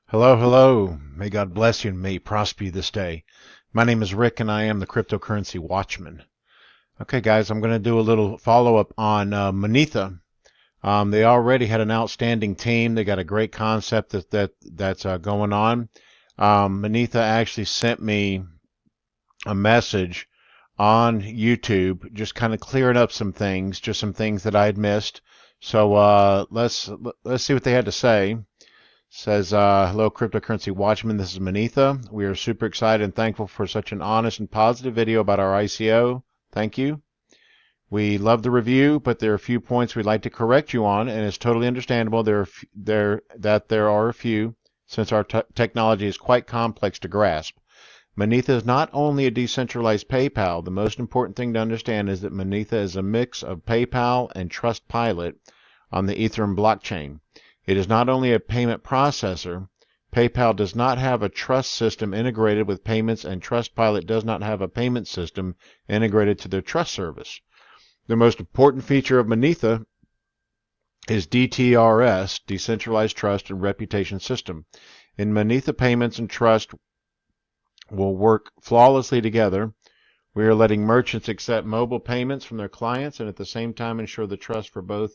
Hello, hello. May God bless you and may He prosper you this day. My name is Rick and I am the cryptocurrency Watchman. Okay, guys, I'm going to do a little follow-up on Monetha. They already had an outstanding team. They got a great concept that's going on. Monetha actually sent me a message on YouTube, just kind of clearing up some things, just some things that I had missed. So let's see what they had to say. Says, hello, Cryptocurrency Watchman. This is Monetha. We are super excited and thankful for such an honest and positive video about our ICO. Thank you. We love the review, but there are a few points we'd like to correct you on, and it's totally understandable there are a few, since our technology is quite complex to grasp. Monetha is not only a decentralized PayPal. The most important thing to understand is that Monetha is a mix of PayPal and Trustpilot on the Ethereum blockchain. It is not only a payment processor. PayPal does not have a trust system integrated with payments, and Trustpilot does not have a payment system integrated to their trust service. The most important feature of Monetha is DTRS, Decentralized Trust and Reputation System. In Monetha, payments and trust will work flawlessly together. We are letting merchants accept mobile payments from their clients and at the same time ensure the trust for both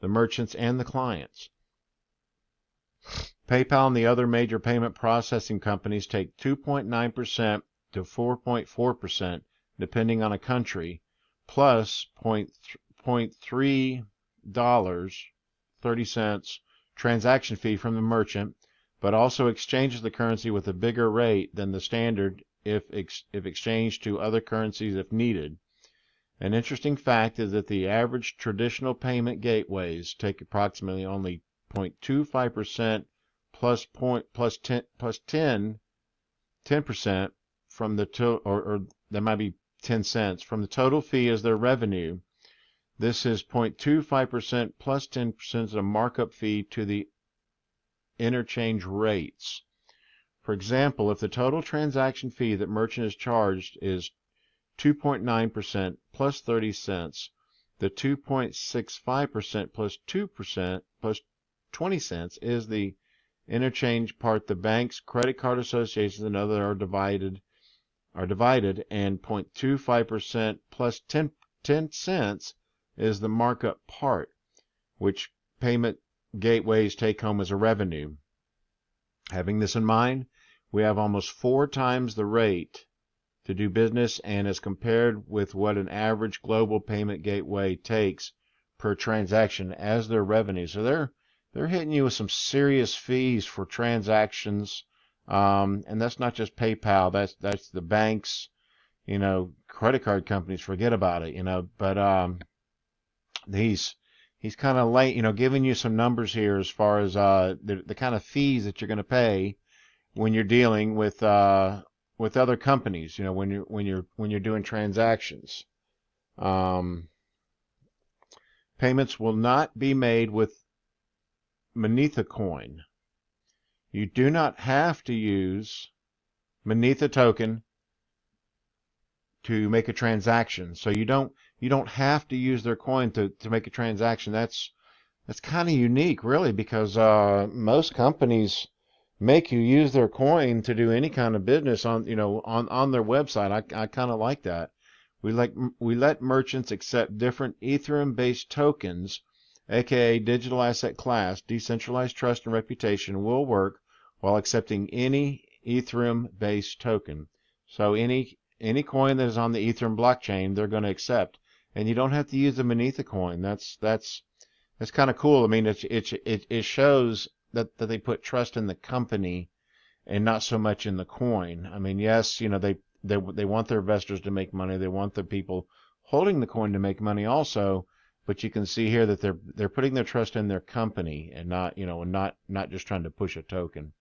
the merchants and the clients. PayPal and the other major payment processing companies take 2.9% to 4.4%, depending on a country, plus $0.3 transaction fee from the merchant, but also exchanges the currency with a bigger rate than the standard if exchanged to other currencies if needed. An interesting fact is that the average traditional payment gateways take approximately only 0.25% plus 10% from the or that might be 10 cents from the total fee as their revenue. This is 0.25% plus 10% is a markup fee to the interchange rates. For example, if the total transaction fee that merchant is charged is 2.9% plus 30 cents, the 2.65% plus 2% plus 20 cents is the interchange part. The banks, credit card associations, and other are divided, and 0.25% plus 10 cents is the markup part, which payment gateways take home as a revenue. Having this in mind, we have almost 4 times the rate to do business, and as compared with what an average global payment gateway takes per transaction as their revenue. So they're hitting you with some serious fees for transactions, and that's not just PayPal. That's the banks, credit card companies. Forget about it, But he's kind of late, giving you some numbers here as far as the kind of fees that you're going to pay when you're dealing with other companies, when you're doing transactions. Payments will not be made with Monetha coin. You do not have to use Monetha token to make a transaction. So you don't have to use their coin to make a transaction. That's kind of unique, really, because most companies make you use their coin to do any kind of business on their website. I kind of like that. We let merchants accept different Ethereum-based tokens, aka digital asset class. Decentralized trust and reputation will work while accepting any Ethereum-based token. So any coin that is on the Ethereum blockchain, they're going to accept, and you don't have to use the Monetha coin. That's kind of cool. I mean, it shows that they put trust in the company and not so much in the coin. I mean, yes, they want their investors to make money. They want the people holding the coin to make money also. But you can see here that they're putting their trust in their company and not just trying to push a token.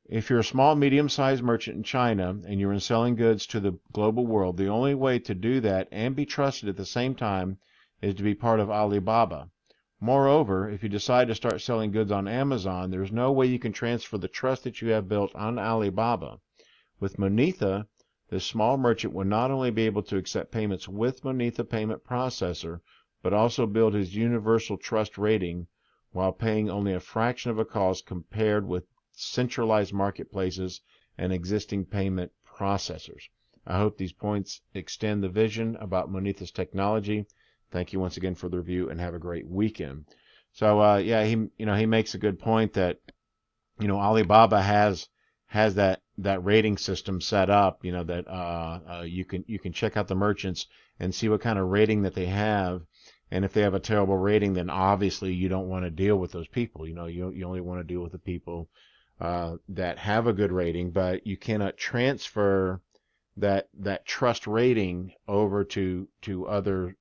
If you're a small, medium-sized merchant in China and you're selling goods to the global world, the only way to do that and be trusted at the same time is to be part of Alibaba. Moreover, if you decide to start selling goods on Amazon, there's no way you can transfer the trust that you have built on Alibaba. With Monetha, this small merchant will not only be able to accept payments with Monetha payment processor, but also build his universal trust rating while paying only a fraction of a cost compared with centralized marketplaces, and existing payment processors. I hope these points extend the vision about Monetha's technology. Thank you once again for the review, and have a great weekend. So yeah, he makes a good point that Alibaba has that rating system set up, that you can check out the merchants and see what kind of rating that they have. And if they have a terrible rating, then obviously you don't want to deal with those people. You only want to deal with the people that have a good rating, but you cannot transfer that trust rating over to other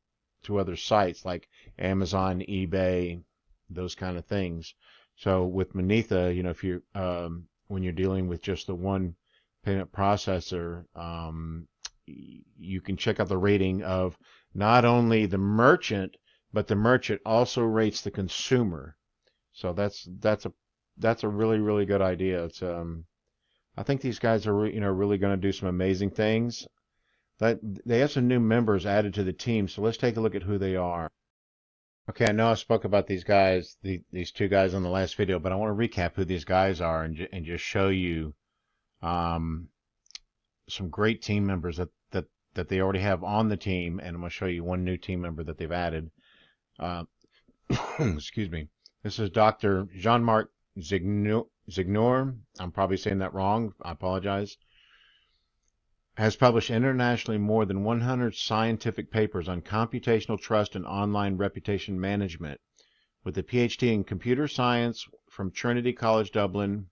sites like Amazon, eBay, those kind of things. So with Monetha, if you when you're dealing with just the one payment processor, you can check out the rating of not only the merchant, but the merchant also rates the consumer. So that's a really good idea. It's I think these guys are really going to do some amazing things. That they have some new members added to the team, so let's take a look at who they are. Okay, I know I spoke about these guys, these two guys on the last video, but I want to recap who these guys are and just show you some great team members that they already have on the team, and I'm going to show you one new team member that they've added. Excuse me. This is Dr. Jean-Marc Zignor. I'm probably saying that wrong. I apologize. Has published internationally more than 100 scientific papers on computational trust and online reputation management. With a PhD in computer science from Trinity College Dublin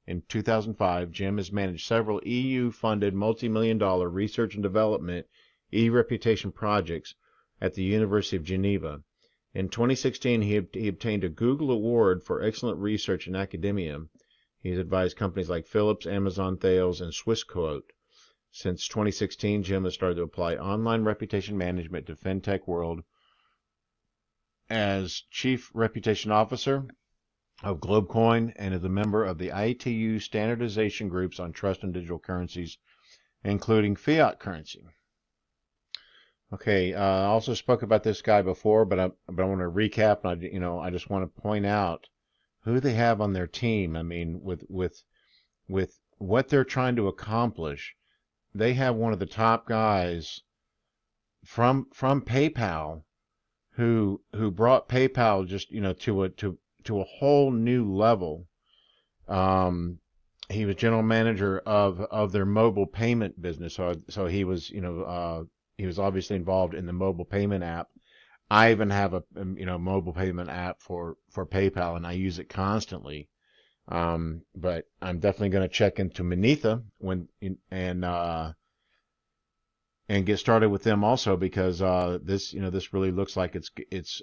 in 2005, Jim has managed several EU-funded multi-million-dollar research and development e-reputation projects at the University of Geneva. In 2016, he obtained a Google Award for excellent research in academia. He has advised companies like Philips, Amazon, Thales, and Swissquote. Since 2016, Jim has started to apply online reputation management to fintech world as Chief Reputation Officer of GlobeCoin and is a member of the ITU standardization groups on trust and digital currencies, including fiat currency. Okay, I also spoke about this guy before, but I want to recap. And I just want to point out who they have on their team. I mean, with what they're trying to accomplish. They have one of the top guys from PayPal who brought PayPal just to a whole new level. He was general manager of their mobile payment business, so he was he was obviously involved in the mobile payment app. I even have a mobile payment app for PayPal, and I use it constantly. But I'm definitely going to check into Monetha and get started with them also, because this really looks like it's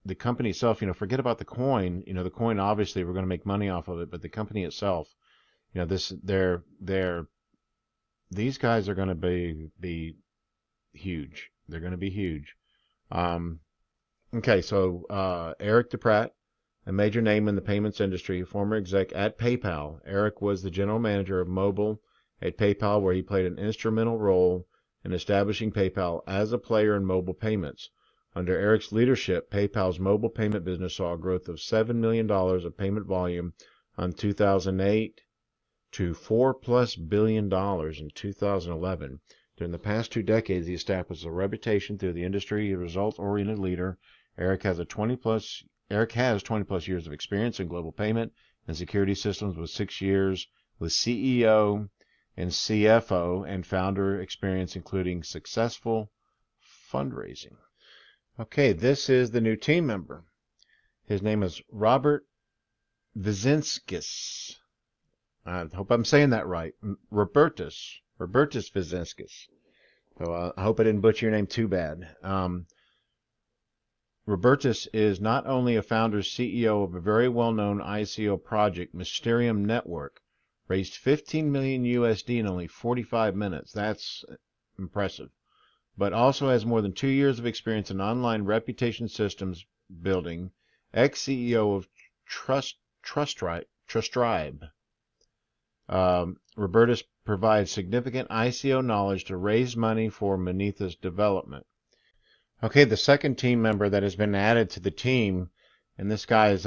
the company itself. Forget about the coin. The coin, obviously we're going to make money off of it, but the company itself, these guys are going to be huge. They're going to be huge. Okay, so Eric DePratt, a major name in the payments industry, former exec at PayPal. Eric was the general manager of mobile at PayPal, where he played an instrumental role in establishing PayPal as a player in mobile payments. Under Eric's leadership, PayPal's mobile payment business saw a growth of $7 million of payment volume in 2008 to $4+ billion in 2011. During the past 2 decades, he established a reputation through the industry, a result-oriented leader. Eric has 20 plus years of experience in global payment and security systems, with 6 years with CEO and CFO and founder experience, including successful fundraising. Okay, this is the new team member. His name is Robert Vizinskis. I hope I'm saying that right. Robertus Vizinskis. So I hope I didn't butcher your name too bad. Robertus is not only a founder CEO of a very well-known ICO project, Mysterium Network, raised 15 million USD in only 45 minutes. That's impressive. But also has more than 2 years of experience in online reputation systems building, ex-CEO of Trustribe. Robertus provides significant ICO knowledge to raise money for Monetha's development. Okay, the second team member that has been added to the team, and this guy is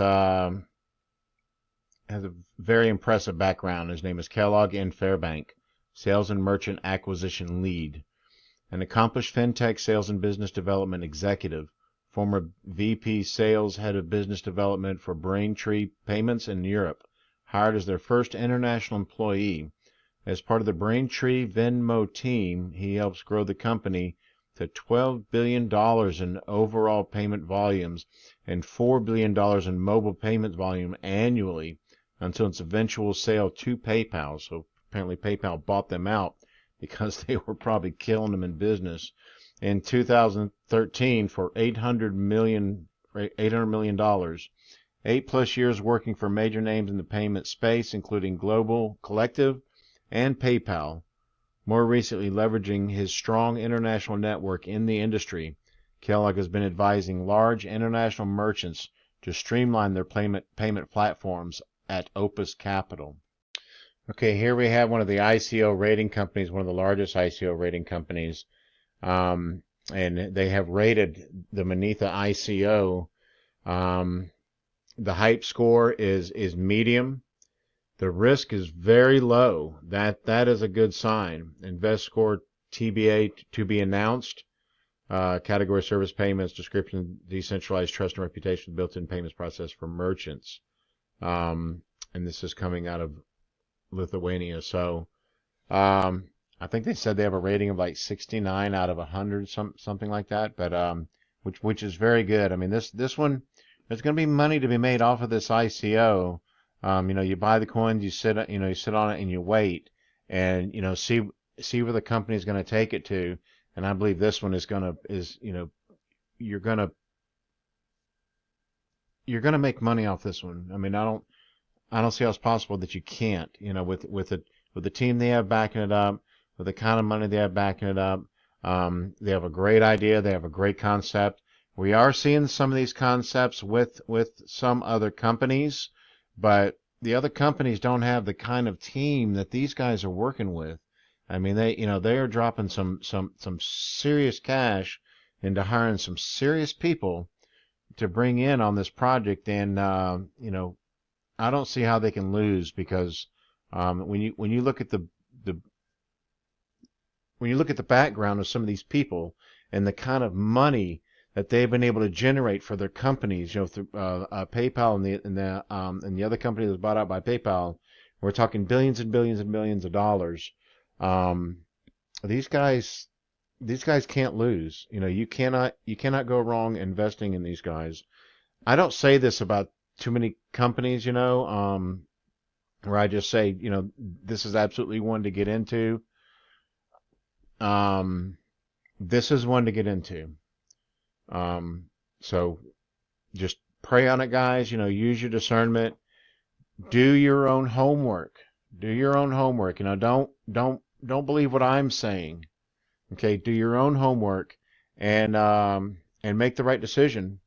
has a very impressive background. His name is Kellogg N. Fairbank, Sales and Merchant Acquisition Lead, an accomplished fintech sales and business development executive, former VP Sales, Head of Business Development for Braintree Payments in Europe, hired as their first international employee. As part of the Braintree Venmo team, he helps grow the company to $12 billion in overall payment volumes and $4 billion in mobile payment volume annually until its eventual sale to PayPal. So apparently PayPal bought them out because they were probably killing them in business in 2013 for $800 million. $800 million. 8+ years working for major names in the payment space, including Global Collective and PayPal. More recently, leveraging his strong international network in the industry, Kellogg has been advising large international merchants to streamline their payment platforms at Opus Capital. Okay, here we have one of the ICO rating companies, one of the largest ICO rating companies, and they have rated the Monetha ICO. The hype score is medium. The risk is very low. That is a good sign. Invest score TBA to be announced. Category service payments, description, decentralized trust and reputation, built-in payments process for merchants. And this is coming out of Lithuania. So I think they said they have a rating of like 69 out of 100, something like that. But which is very good. I mean, this one, there's going to be money to be made off of this ICO. You buy the coins, you sit on it and you wait, and see where the company is going to take it to. And I believe this one you're gonna make money off this one. I mean, I don't see how it's possible that you can't. With the team they have backing it up, with the kind of money they have backing it up, they have a great idea, they have a great concept. We are seeing some of these concepts with some other companies. But the other companies don't have the kind of team that these guys are working with. I mean, they are dropping some serious cash into hiring some serious people to bring in on this project, and I don't see how they can lose, because when you look at the background of some of these people and the kind of money that they've been able to generate for their companies, through PayPal and the other company that was bought out by PayPal, we're talking billions and billions and billions of dollars. These guys can't lose. You cannot go wrong investing in these guys. I don't say this about too many companies, where I just say, this is absolutely one to get into. This is one to get into. So just pray on it, guys. Use your discernment. Do your own homework. Don't believe what I'm saying. Okay, do your own homework and make the right decision.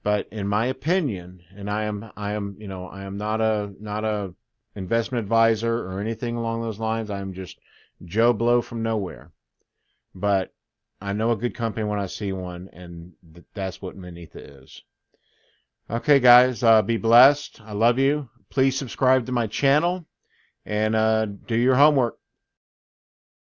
But in my opinion, and I am not a investment advisor or anything along those lines. I'm just Joe Blow from nowhere. But I know a good company when I see one, and that's what Monetha is. Okay, guys, be blessed. I love you. Please subscribe to my channel and do your homework.